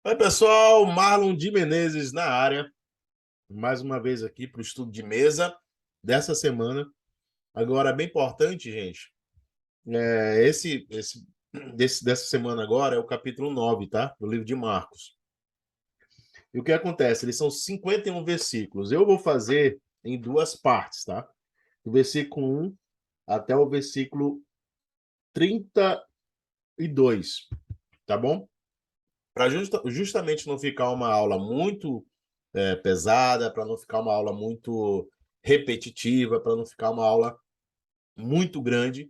Oi, pessoal, Marlon de Menezes na área, mais uma vez aqui para o estudo de mesa dessa semana. Agora, bem importante, gente, dessa semana agora é o capítulo 9, tá? Do livro de Marcos. E o que acontece? Eles são 51 versículos. Eu vou fazer em duas partes, tá? Do versículo 1 até o versículo 32, tá bom? Para justamente não ficar uma aula muito pesada, para não ficar uma aula muito repetitiva, para não ficar uma aula muito grande,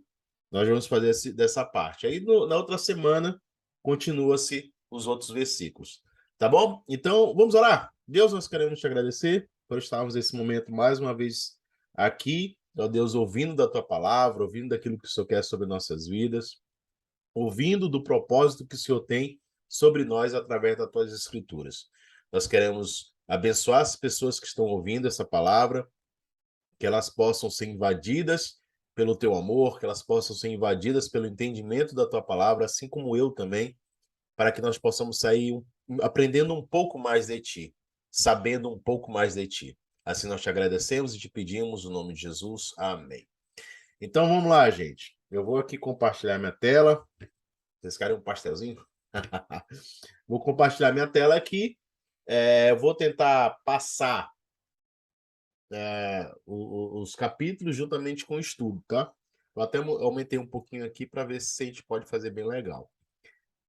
nós vamos fazer dessa parte. Aí na outra semana continua-se os outros versículos. Tá bom? Então, vamos orar. Deus, nós queremos te agradecer por estarmos nesse momento mais uma vez aqui, ó Deus, ouvindo da tua palavra, ouvindo daquilo que o Senhor quer sobre nossas vidas, ouvindo do propósito que o Senhor tem sobre nós através das tuas escrituras. Nós queremos abençoar as pessoas que estão ouvindo essa palavra, que elas possam ser invadidas pelo teu amor, que elas possam ser invadidas pelo entendimento da tua palavra, assim como eu também, para que nós possamos sair aprendendo um pouco mais de ti, sabendo um pouco mais de ti. Assim nós te agradecemos e te pedimos no nome de Jesus. Amém. Então vamos lá, gente. Eu vou aqui compartilhar minha tela. Vocês querem um pastelzinho? Vou compartilhar minha tela aqui. Vou tentar passar os capítulos juntamente com o estudo, tá? Eu até aumentei um pouquinho aqui para ver se a gente pode fazer bem legal.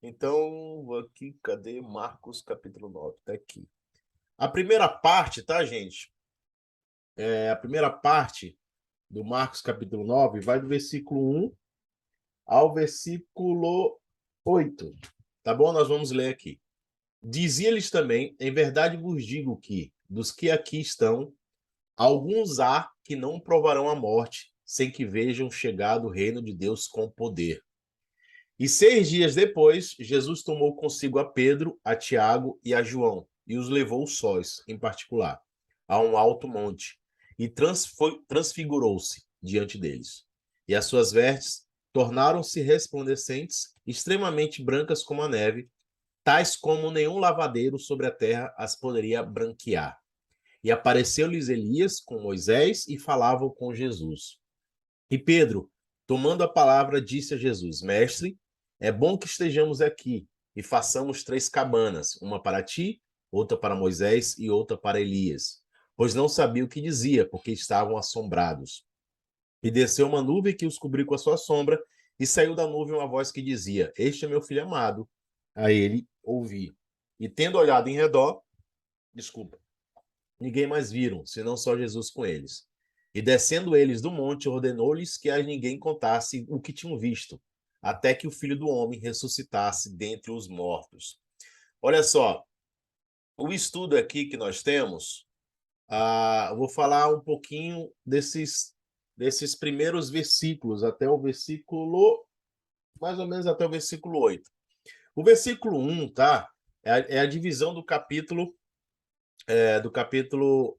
Então, vou aqui, cadê Marcos capítulo 9? Tá aqui. A primeira parte, tá, gente? A primeira parte do Marcos capítulo 9 vai do versículo 1 ao versículo 8. Tá bom? Nós vamos ler aqui. Dizia-lhes também: em verdade vos digo que, dos que aqui estão, alguns há que não provarão a morte, sem que vejam chegado o reino de Deus com poder. E 6 dias depois, Jesus tomou consigo a Pedro, a Tiago e a João, e os levou sós, em particular, a um alto monte, e transfigurou-se diante deles. E as suas vestes tornaram-se resplandecentes, extremamente brancas como a neve, tais como nenhum lavadeiro sobre a terra as poderia branquear. E apareceu-lhes Elias com Moisés e falavam com Jesus. E Pedro, tomando a palavra, disse a Jesus: Mestre, é bom que estejamos aqui e façamos 3 cabanas, uma para ti, outra para Moisés e outra para Elias. Pois não sabia o que dizia, porque estavam assombrados. E desceu uma nuvem que os cobriu com a sua sombra, e saiu da nuvem uma voz que dizia: Este é meu filho amado. A ele ouvi. E tendo olhado em redor, desculpa, ninguém mais viram, senão só Jesus com eles. E descendo eles do monte, ordenou-lhes que a ninguém contasse o que tinham visto, até que o Filho do Homem ressuscitasse dentre os mortos. Olha só, o estudo aqui que nós temos, eu vou falar um pouquinho desses primeiros versículos, até o versículo, mais ou menos até o versículo 8. O versículo 1, tá? É a divisão do capítulo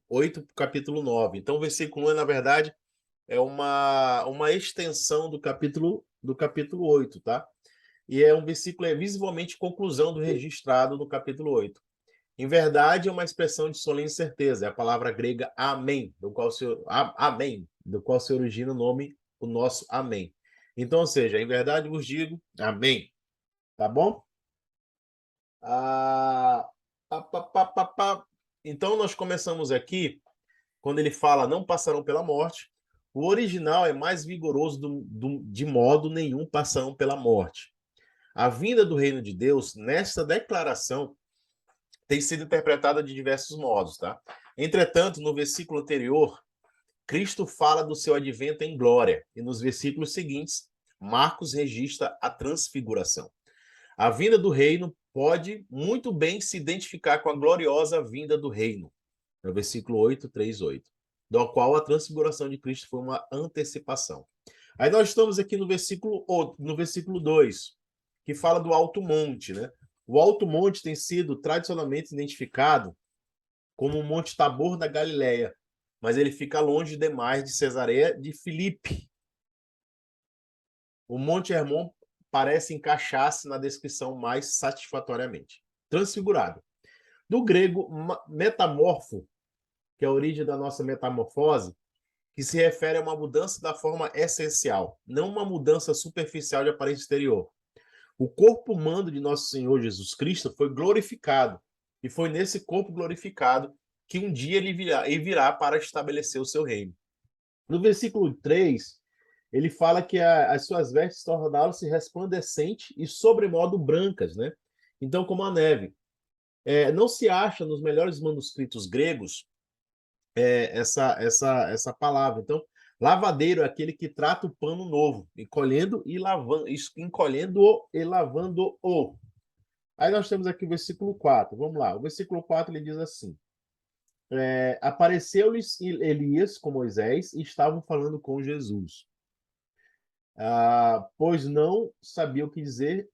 8 para o capítulo 9. Então, o versículo 1, na verdade, é uma extensão do capítulo 8, tá? E é um versículo, é visivelmente conclusão do registrado no capítulo 8. Em verdade, é uma expressão de solene certeza, é a palavra grega amém, amém, do qual se origina o nosso amém. Então, ou seja, em verdade vos digo amém, tá bom? Ah, pá, pá, pá, pá, pá. Então, nós começamos aqui quando ele fala não passarão pela morte. O original é mais vigoroso de modo nenhum passarão pela morte. A vinda do reino de Deus, nesta declaração, tem sido interpretada de diversos modos, tá? Entretanto, no versículo anterior, Cristo fala do seu advento em glória, e nos versículos seguintes, Marcos registra a transfiguração. A vinda do reino pode muito bem se identificar com a gloriosa vinda do reino, no versículo 8, 3, 8, do qual a transfiguração de Cristo foi uma antecipação. Aí nós estamos aqui no versículo 2, que fala do Alto Monte, né? O Alto Monte tem sido tradicionalmente identificado como o Monte Tabor da Galileia, mas ele fica longe demais de Cesareia de Filipe. O Monte Hermon parece encaixar-se na descrição mais satisfatoriamente. transfigurado. Do grego metamorfo, que é a origem da nossa metamorfose, que se refere a uma mudança da forma essencial, não uma mudança superficial de aparência exterior. O corpo humano de nosso Senhor Jesus Cristo foi glorificado, e foi nesse corpo glorificado que um dia ele virá para estabelecer o seu reino. No versículo 3, ele fala que as suas vestes tornaram-se resplandecentes e sobremodo brancas, né? Então, como a neve. Não se acha nos melhores manuscritos gregos essa palavra. Então, lavadeiro é aquele que trata o pano novo, encolhendo e lavando, encolhendo-o e lavando-o. Aí nós temos aqui o versículo 4. Vamos lá. O versículo 4 ele diz assim: apareceu-lhes Elias com Moisés e estavam falando com Jesus. Pois não sabia o que dizer.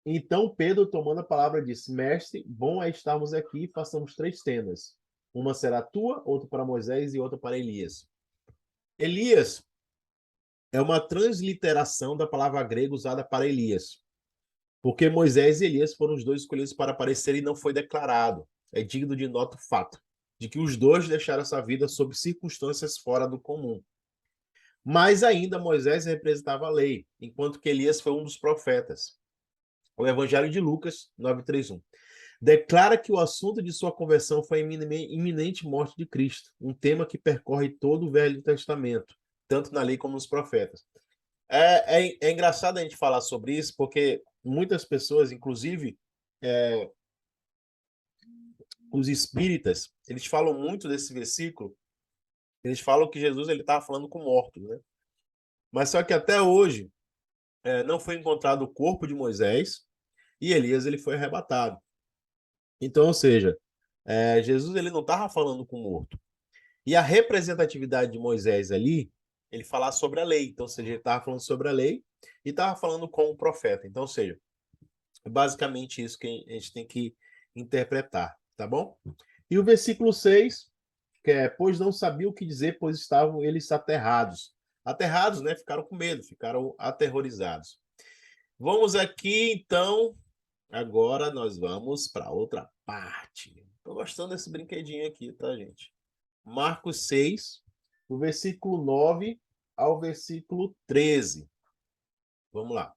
Então Pedro, tomando a palavra, disse: Mestre, bom é estarmos aqui e façamos 3 tendas. Uma será tua, outra para Moisés e outra para Elias. Elias é uma transliteração da palavra grega usada para Elias. Porque Moisés e Elias foram os dois escolhidos para aparecer e não foi declarado. É digno de nota o fato de que os dois deixaram essa vida sob circunstâncias fora do comum. Mas ainda Moisés representava a lei, enquanto que Elias foi um dos profetas. O Evangelho de Lucas 9:31 declara que o assunto de sua conversão foi a iminente morte de Cristo, um tema que percorre todo o Velho Testamento, tanto na lei como nos profetas. É engraçado a gente falar sobre isso, porque muitas pessoas, inclusive os espíritas, eles falam muito desse versículo, eles falam que Jesus estava falando com mortos, né? Mas só que até hoje não foi encontrado o corpo de Moisés e Elias ele foi arrebatado. Então, ou seja, Jesus ele não estava falando com morto. E a representatividade de Moisés ali, ele falar sobre a lei. Então, ou seja, ele estava falando sobre a lei e estava falando com o profeta. Então, ou seja, é basicamente isso que a gente tem que interpretar, tá bom? E o versículo 6, que é: pois não sabia o que dizer, pois estavam eles aterrados. Aterrados, né? Ficaram com medo, ficaram aterrorizados. Vamos aqui, então. Agora nós vamos para outra parte. Estou gostando desse brinquedinho aqui, tá, gente? Marcos 6, do versículo 9 ao versículo 13. Vamos lá.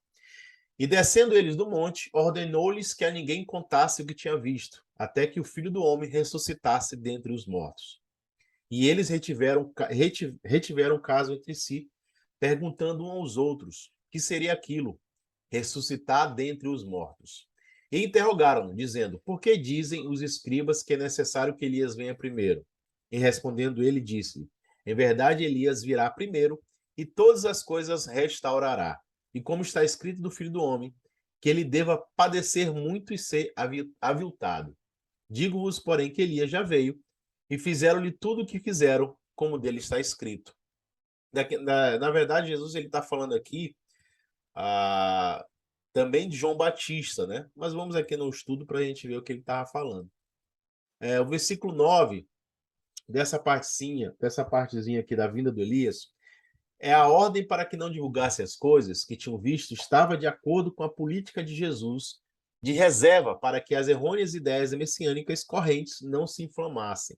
E descendo eles do monte, ordenou-lhes que a ninguém contasse o que tinha visto, até que o Filho do Homem ressuscitasse dentre os mortos. E eles retiveram caso entre si, perguntando uns aos outros: que seria aquilo? Ressuscitar dentre os mortos. E interrogaram-no, dizendo: por que dizem os escribas que é necessário que Elias venha primeiro? E respondendo ele, disse: em verdade, Elias virá primeiro e todas as coisas restaurará. E como está escrito do Filho do Homem, que ele deva padecer muito e ser aviltado. Digo-vos, porém, que Elias já veio e fizeram-lhe tudo o que fizeram, como dele está escrito. Na verdade, Jesus ele está falando aqui também de João Batista, né? Mas vamos aqui no estudo para a gente ver o que ele estava falando. O versículo 9 dessa partezinha aqui da vinda do Elias, é a ordem para que não divulgasse as coisas que tinham visto, estava de acordo com a política de Jesus, de reserva para que as errôneas ideias messiânicas correntes não se inflamassem.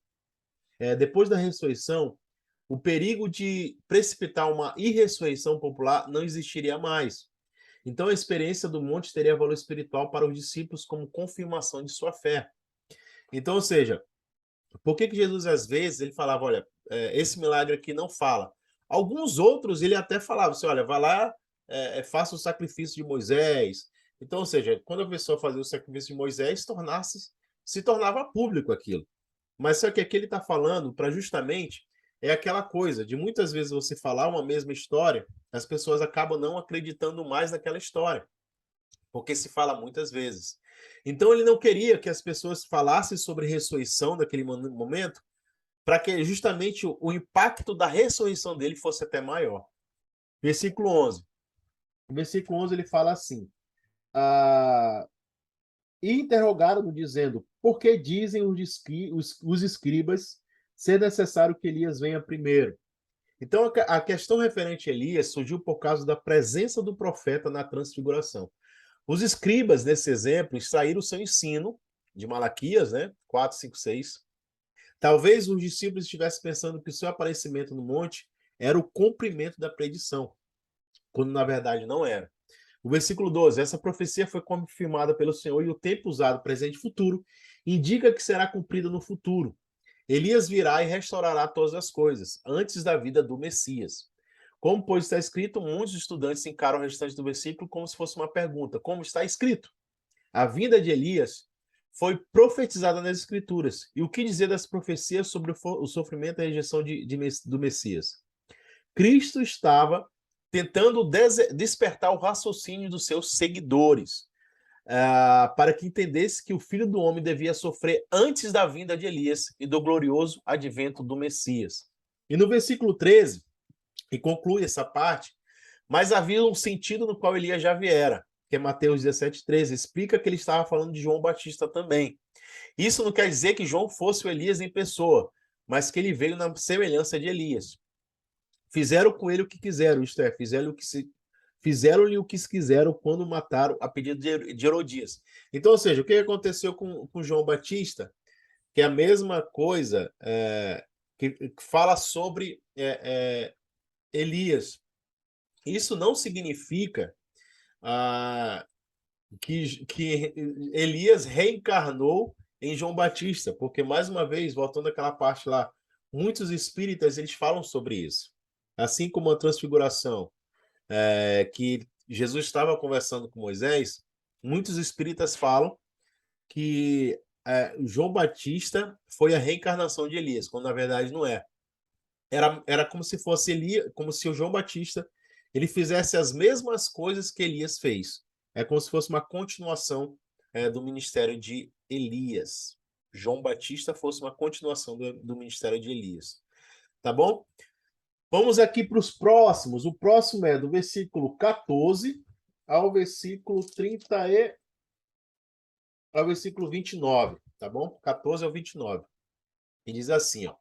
Depois da ressurreição, o perigo de precipitar uma irressurreição popular não existiria mais. Então, a experiência do monte teria valor espiritual para os discípulos como confirmação de sua fé. Então, ou seja, por que Jesus, às vezes, ele falava, olha, esse milagre aqui não fala. Alguns outros, ele até falava assim, olha, vá lá, faça o sacrifício de Moisés. Então, ou seja, quando a pessoa fazia o sacrifício de Moisés, se tornava público aquilo. Mas só que aqui ele está falando para justamente aquela coisa de muitas vezes você falar uma mesma história, as pessoas acabam não acreditando mais naquela história, porque se fala muitas vezes. Então ele não queria que as pessoas falassem sobre ressurreição naquele momento, para que justamente o impacto da ressurreição dele fosse até maior. Versículo 11. O versículo 11 ele fala assim: e interrogaram-no, dizendo: por que dizem os escribas ser necessário que Elias venha primeiro? Então, a questão referente a Elias surgiu por causa da presença do profeta na transfiguração. Os escribas, nesse exemplo, extraíram o seu ensino de Malaquias, né? 4, 5, 6. Talvez os discípulos estivessem pensando que o seu aparecimento no monte era o cumprimento da predição, quando na verdade não era. O versículo 12, essa profecia foi confirmada pelo Senhor e o tempo usado, presente e futuro, indica que será cumprida no futuro. Elias virá e restaurará todas as coisas, antes da vida do Messias. Como, pois, está escrito, muitos estudantes encaram o restante do versículo como se fosse uma pergunta. Como está escrito? A vinda de Elias foi profetizada nas Escrituras. E o que dizer das profecias sobre o sofrimento e a rejeição do Messias? Cristo estava tentando despertar o raciocínio dos seus seguidores, para que entendesse que o Filho do Homem devia sofrer antes da vinda de Elias e do glorioso advento do Messias. E no versículo 13, e conclui essa parte, mas havia um sentido no qual Elias já viera, que é Mateus 17, 13, explica que ele estava falando de João Batista também. Isso não quer dizer que João fosse o Elias em pessoa, mas que ele veio na semelhança de Elias. Fizeram com ele o que quiseram, isto é, fizeram-lhe o que quiseram quando mataram a pedido de Herodias. Então, ou seja, o que aconteceu com João Batista, que é a mesma coisa, que fala sobre Elias. Isso não significa que Elias reencarnou em João Batista, porque, mais uma vez, voltando àquela parte lá, muitos espíritas eles falam sobre isso. Assim como a transfiguração, que Jesus estava conversando com Moisés, muitos espíritas falam que João Batista foi a reencarnação de Elias, quando na verdade não é. Era como se fosse Elias, como se o João Batista ele fizesse as mesmas coisas que Elias fez. É como se fosse uma continuação do ministério de Elias. João Batista fosse uma continuação do ministério de Elias. Tá bom? Vamos aqui para os próximos. O próximo é do versículo 14 ao versículo 30 ao versículo 29, tá bom? 14 ao 29. E diz assim, ó: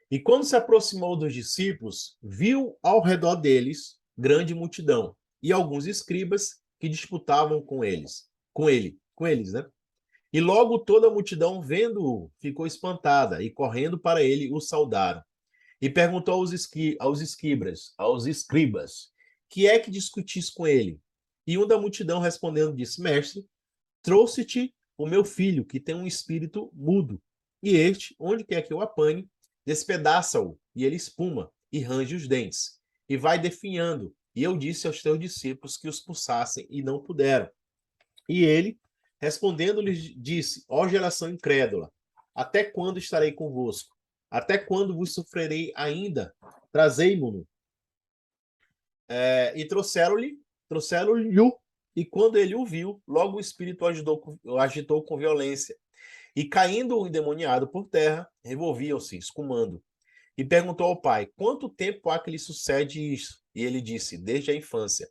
E quando se aproximou dos discípulos, viu ao redor deles grande multidão e alguns escribas que disputavam com eles, né? E logo toda a multidão, vendo-o, ficou espantada e correndo para ele o saudaram. E perguntou aos escribas, que é que discutis com ele? E um da multidão respondendo disse: Mestre, trouxe-te o meu filho, que tem um espírito mudo. E este, onde quer que eu apanhe, despedaça-o, e ele espuma, e range os dentes, e vai definhando. E eu disse aos teus discípulos que os expulsassem, e não puderam. E ele, respondendo-lhes, disse: Ó geração incrédula, até quando estarei convosco? Até quando vos sofrerei ainda? Trazei-mo-no. E trouxeram-lhe, e quando ele o viu, logo o espírito agitou com violência. E caindo o endemoniado por terra, revolviam-se, escumando. E perguntou ao pai: Quanto tempo há que lhe sucede isso? E ele disse: Desde a infância.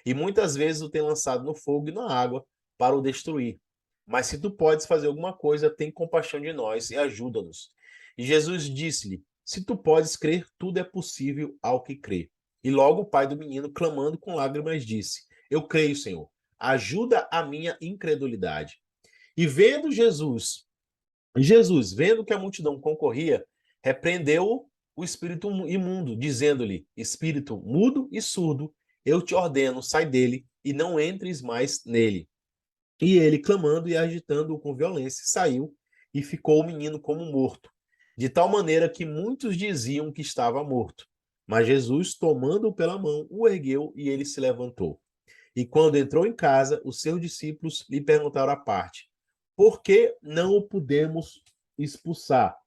E muitas vezes o tem lançado no fogo e na água para o destruir. Mas se tu podes fazer alguma coisa, tem compaixão de nós e ajuda-nos. E Jesus disse-lhe: Se tu podes crer, tudo é possível ao que crê. E logo o pai do menino, clamando com lágrimas, disse: Eu creio, Senhor, ajuda a minha incredulidade. E vendo Jesus, vendo que a multidão concorria, repreendeu o espírito imundo, dizendo-lhe: Espírito mudo e surdo, eu te ordeno, sai dele e não entres mais nele. E ele, clamando e agitando-o com violência, saiu e ficou o menino como morto, de tal maneira que muitos diziam que estava morto. Mas Jesus, tomando-o pela mão, o ergueu e ele se levantou. E quando entrou em casa, os seus discípulos lhe perguntaram à parte: Por que não o podemos expulsar?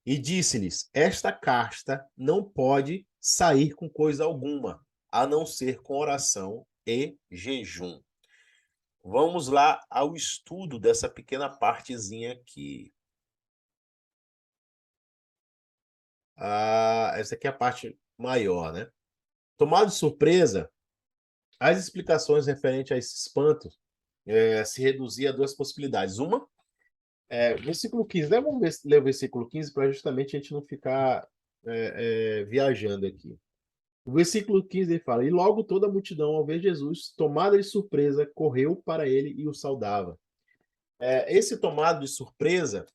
E disse-lhes: Esta casta não pode sair com coisa alguma, a não ser com oração e jejum. Vamos lá ao estudo dessa pequena partezinha aqui. Essa aqui é a parte maior, né? Tomado de surpresa, as explicações referentes a esse espanto se reduzia a duas possibilidades. Uma, versículo 15, né? Vamos ler o versículo 15 para justamente a gente não ficar viajando aqui. O versículo 15 ele fala: E logo toda a multidão, ao ver Jesus, tomada de surpresa, correu para ele e o saudava. Esse tomado de surpresa,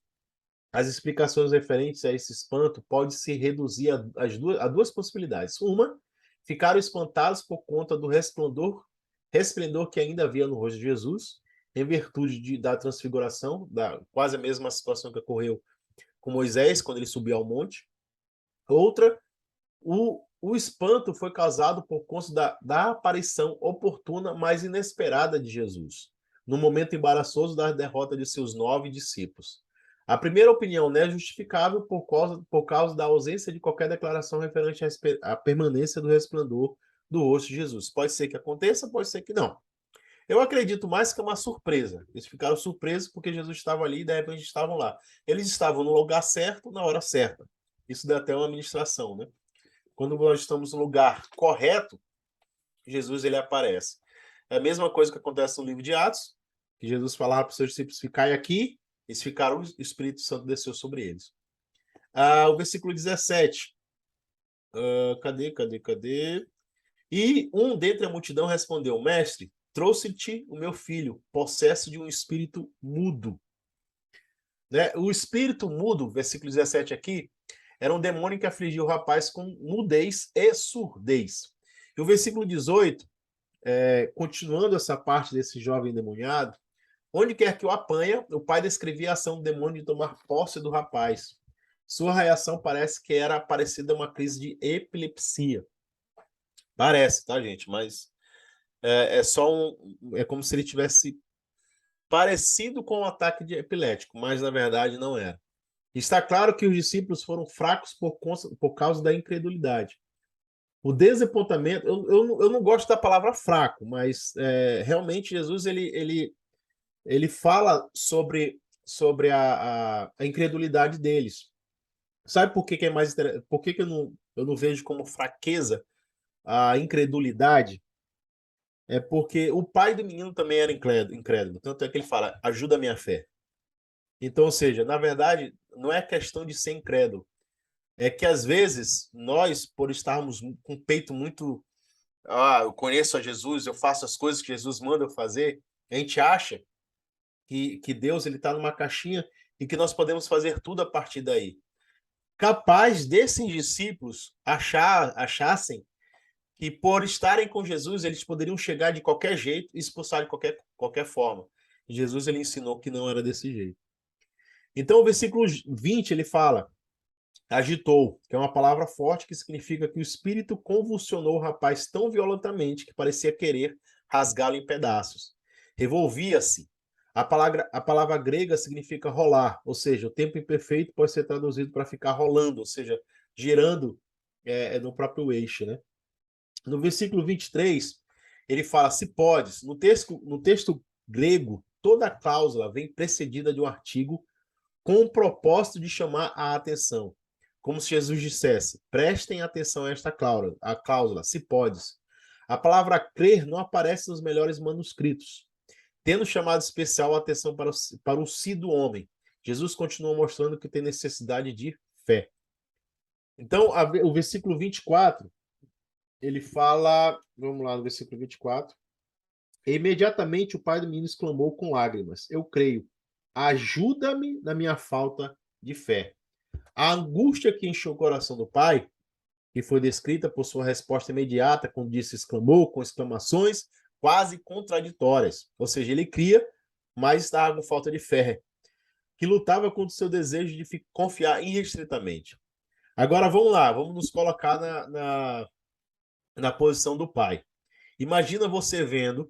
as explicações referentes a esse espanto pode se reduzir a duas possibilidades. Uma, ficaram espantados por conta do resplendor que ainda havia no rosto de Jesus, em virtude da transfiguração, quase a mesma situação que ocorreu com Moisés, quando ele subiu ao monte. Outra, o espanto foi causado por conta da aparição oportuna, mas inesperada de Jesus, no momento embaraçoso da derrota de seus 9 discípulos. A primeira opinião não é justificável por causa da ausência de qualquer declaração referente à permanência do resplendor do rosto de Jesus. Pode ser que aconteça, pode ser que não. Eu acredito mais que é uma surpresa. Eles ficaram surpresos porque Jesus estava ali e de repente estavam lá. Eles estavam no lugar certo, na hora certa. Isso dá até uma administração, né? Quando nós estamos no lugar correto, Jesus ele aparece. É a mesma coisa que acontece no livro de Atos, que Jesus falava para os seus discípulos: ficai aqui, eles ficaram, o Espírito Santo desceu sobre eles. O versículo 17. Cadê? E um dentre a multidão respondeu: Mestre, trouxe-te o meu filho, possesso de um espírito mudo. Né? O espírito mudo, versículo 17 aqui, era um demônio que afligia o rapaz com mudez e surdez. E o versículo 18, continuando essa parte desse jovem endemoniado, onde quer que o apanha, o pai descrevia a ação do demônio de tomar posse do rapaz. Sua reação parece que era parecida a uma crise de epilepsia. Parece, tá, gente? Mas é como se ele tivesse parecido com um ataque de epilético, mas na verdade não era. Está claro que os discípulos foram fracos por causa da incredulidade. O desapontamento, eu não gosto da palavra fraco, mas realmente Jesus ele fala sobre a incredulidade deles. Sabe por que é mais interessante? Por que eu não vejo como fraqueza a incredulidade? É porque o pai do menino também era incrédulo. Tanto é que ele fala: ajuda a minha fé. Então, ou seja, na verdade, não é questão de ser incrédulo. É que às vezes nós, por estarmos com o peito muito, eu conheço a Jesus, eu faço as coisas que Jesus manda eu fazer, a gente acha que Deus ele está numa caixinha e que nós podemos fazer tudo a partir daí. Capaz desses discípulos achassem que por estarem com Jesus eles poderiam chegar de qualquer jeito e expulsar de qualquer forma. E Jesus ele ensinou que não era desse jeito. Então o versículo 20 ele fala: agitou, que é uma palavra forte que significa que o espírito convulsionou o rapaz tão violentamente que parecia querer rasgá-lo em pedaços. Revolvia-se. A palavra grega significa rolar, ou seja, o tempo imperfeito pode ser traduzido para ficar rolando, ou seja, girando no próprio eixo, né? No versículo 23, ele fala: se podes. No texto grego, toda cláusula vem precedida de um artigo com o propósito de chamar a atenção. Como se Jesus dissesse: prestem atenção a esta cláusula, se podes. A palavra crer não aparece nos melhores manuscritos, tendo chamado especial a atenção para o si do homem. Jesus continua mostrando que tem necessidade de fé. Então, o versículo 24, ele fala, vamos lá no versículo 24. E imediatamente o pai do menino exclamou com lágrimas: eu creio, ajuda-me na minha falta de fé. A angústia que encheu o coração do pai, que foi descrita por sua resposta imediata, quando disse exclamou, com exclamações quase contraditórias. Ou seja, ele cria, mas estava com falta de fé, que lutava contra o seu desejo de confiar irrestritamente. Agora vamos lá, vamos nos colocar na posição do pai. Imagina você vendo,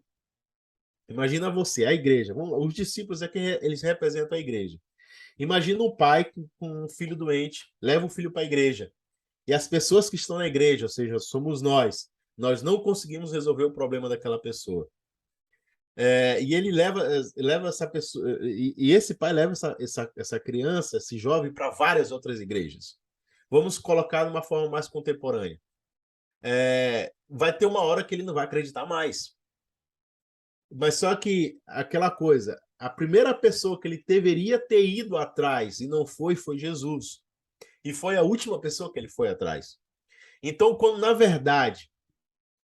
imagina você, a igreja, os discípulos é que eles representam a igreja. Imagina um pai com um filho doente, leva o filho para a igreja. E as pessoas que estão na igreja, ou seja, somos nós não conseguimos resolver o problema daquela pessoa. E ele leva essa pessoa, e esse pai leva essa criança, esse jovem, para várias outras igrejas. Vamos colocar de uma forma mais contemporânea. Vai ter uma hora que ele não vai acreditar mais. Mas só que aquela coisa, a primeira pessoa que ele deveria ter ido atrás e não foi Jesus. E foi a última pessoa que ele foi atrás. Então, quando na verdade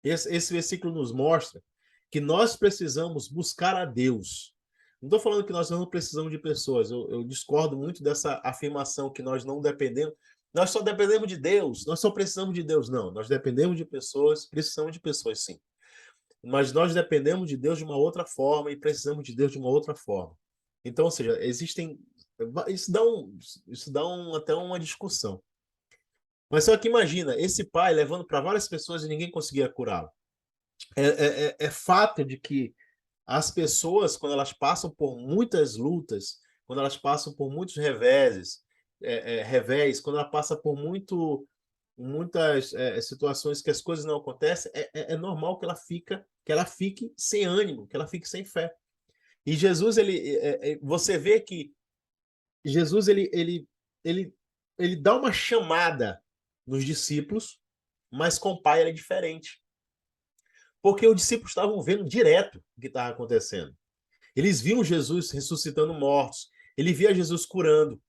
esse versículo nos mostra que nós precisamos buscar a Deus. Não estou falando que nós não precisamos de pessoas. Eu discordo muito dessa afirmação que nós não dependemos. Nós só dependemos de Deus. Nós só precisamos de Deus. Não, nós dependemos de pessoas. Precisamos de pessoas, sim. Mas nós dependemos de Deus de uma outra forma e precisamos de Deus de uma outra forma. Então, ou seja, existem... Isso dá até uma discussão. Mas só que imagina, esse pai levando para várias pessoas e ninguém conseguia curá-lo. É fato de que as pessoas, quando elas passam por muitas lutas, quando elas passam por muitos revés, quando ela passa por muitas situações que as coisas não acontecem, é normal que ela fique sem ânimo, que ela fique sem fé. E Jesus, você vê que Jesus ele dá uma chamada nos discípulos, mas com o pai ele é diferente. Porque os discípulos estavam vendo direto o que estava acontecendo. Eles viam Jesus ressuscitando mortos, ele via Jesus curando.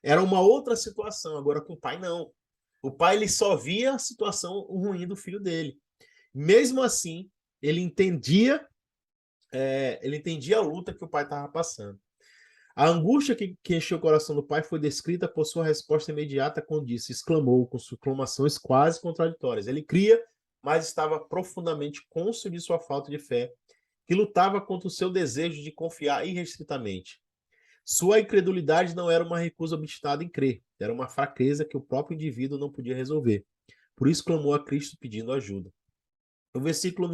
Era uma outra situação, agora com o pai não. O pai ele só via a situação ruim do filho dele. Mesmo assim, ele entendia a luta que o pai estava passando. A angústia que encheu o coração do pai foi descrita por sua resposta imediata quando disse, exclamou com exclamações quase contraditórias. Ele cria, mas estava profundamente cônscio de sua falta de fé, que lutava contra o seu desejo de confiar irrestritamente. Sua incredulidade não era uma recusa obstinada em crer, era uma fraqueza que o próprio indivíduo não podia resolver. Por isso clamou a Cristo pedindo ajuda. O versículo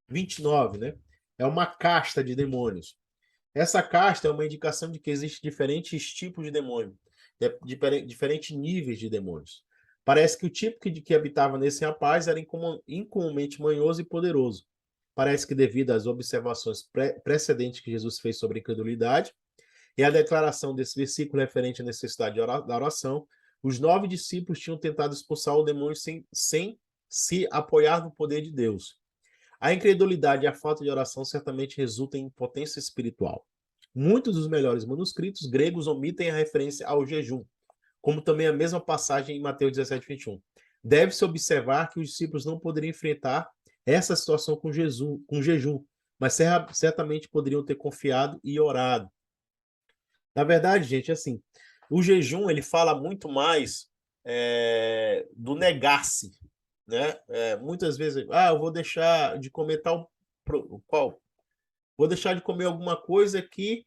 29, né? É uma casta de demônios. Essa casta é uma indicação de que existem diferentes tipos de demônio, diferentes níveis de demônios. Parece que o tipo que habitava nesse rapaz era incomumente manhoso e poderoso. Parece que devido às observações precedentes que Jesus fez sobre a incredulidade e a declaração desse versículo referente à necessidade da oração, os 9 discípulos tinham tentado expulsar o demônio sem se apoiar no poder de Deus. A incredulidade e a falta de oração certamente resultam em impotência espiritual. Muitos dos melhores manuscritos gregos omitem a referência ao jejum, como também a mesma passagem em Mateus 17, 21. Deve-se observar que os discípulos não poderiam enfrentar essa situação com jejum, mas certamente poderiam ter confiado e orado. Na verdade, gente, assim, o jejum ele fala muito mais do negar-se, né? Muitas vezes, eu vou deixar de comer vou deixar de comer alguma coisa que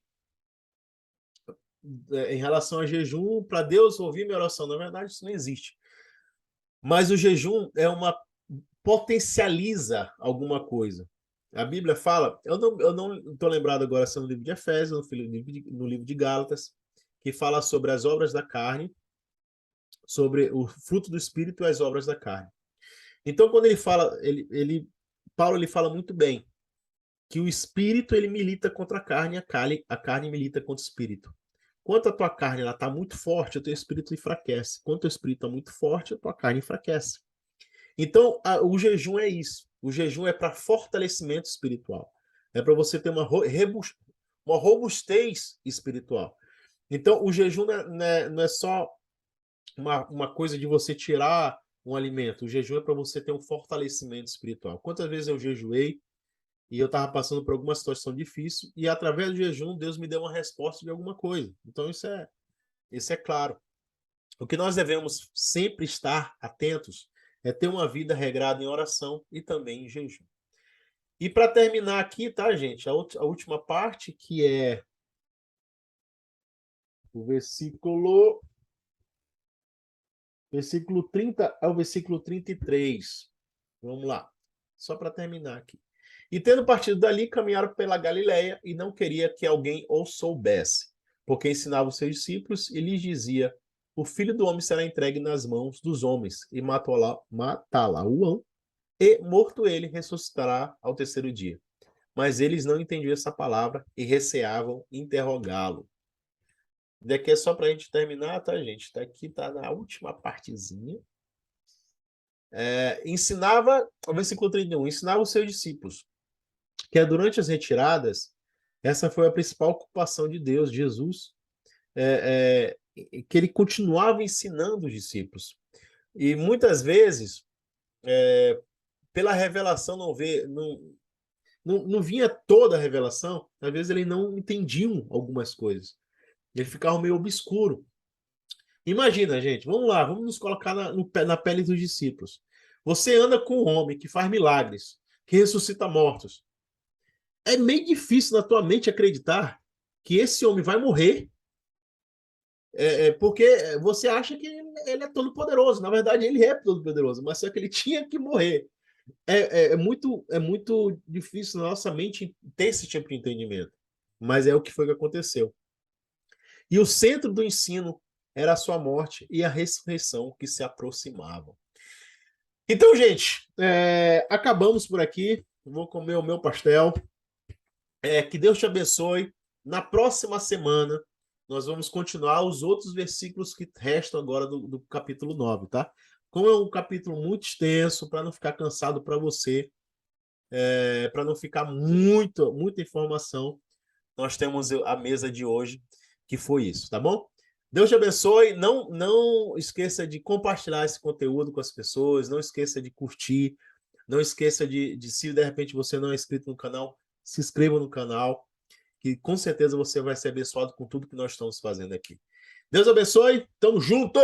em relação a jejum para Deus ouvir minha oração. Na verdade, isso não existe. Mas o jejum potencializa alguma coisa. A Bíblia fala, eu não estou lembrado agora se é no livro de Efésios, no livro de Gálatas, que fala sobre as obras da carne, sobre o fruto do Espírito e as obras da carne. Então, quando ele fala, Paulo ele fala muito bem que o Espírito ele milita contra a carne, a carne milita contra o Espírito. Quando a tua carne está muito forte, o teu Espírito enfraquece. Quando o teu Espírito está muito forte, a tua carne enfraquece. Então, o jejum é isso. O jejum é para fortalecimento espiritual. É para você ter uma robustez espiritual. Então, o jejum não é só uma coisa de você tirar um alimento. O jejum é para você ter um fortalecimento espiritual. Quantas vezes eu jejuei e eu estava passando por alguma situação difícil e através do jejum Deus me deu uma resposta de alguma coisa. Então, isso é claro. O que nós devemos sempre estar atentos é ter uma vida regrada em oração e também em jejum. E para terminar aqui, tá, gente? A última parte, que é o versículo 30 ao versículo 33. Vamos lá. Só para terminar aqui. E tendo partido dali, caminharam pela Galileia e não queria que alguém o soubesse, porque ensinava os seus discípulos e lhes dizia: o filho do homem será entregue nas mãos dos homens e matá-la-ão, e morto ele ressuscitará ao terceiro dia. Mas eles não entendiam essa palavra e receavam interrogá-lo. Daqui é só para a gente terminar, tá, gente? Tá aqui, tá na última partezinha. Ensinava, o versículo 31, ensinava os seus discípulos que durante as retiradas, essa foi a principal ocupação de Deus, Jesus, que ele continuava ensinando os discípulos. E muitas vezes, pela revelação não vinha toda a revelação, às vezes ele não entendiam algumas coisas. Ele ficava meio obscuro. Imagina, gente, vamos lá, vamos nos colocar na pele dos discípulos. Você anda com um homem que faz milagres, que ressuscita mortos. É meio difícil na tua mente acreditar que esse homem vai morrer, porque você acha que ele é todo poderoso. Na verdade, ele é todo poderoso, mas só que ele tinha que morrer. É muito difícil na nossa mente ter esse tipo de entendimento. Mas é o que foi que aconteceu. E o centro do ensino era a sua morte e a ressurreição que se aproximavam. Então, gente, acabamos por aqui. Vou comer o meu pastel. Que Deus te abençoe. Na próxima semana, nós vamos continuar os outros versículos que restam agora do capítulo 9, tá? Como é um capítulo muito extenso, para não ficar cansado para você, para não ficar muita informação, nós temos a mesa de hoje, que foi isso, tá bom? Deus te abençoe. Não esqueça de compartilhar esse conteúdo com as pessoas, não esqueça de curtir, não esqueça se de repente você não é inscrito no canal, se inscreva no canal, que com certeza você vai ser abençoado com tudo que nós estamos fazendo aqui. Deus abençoe, tamo junto!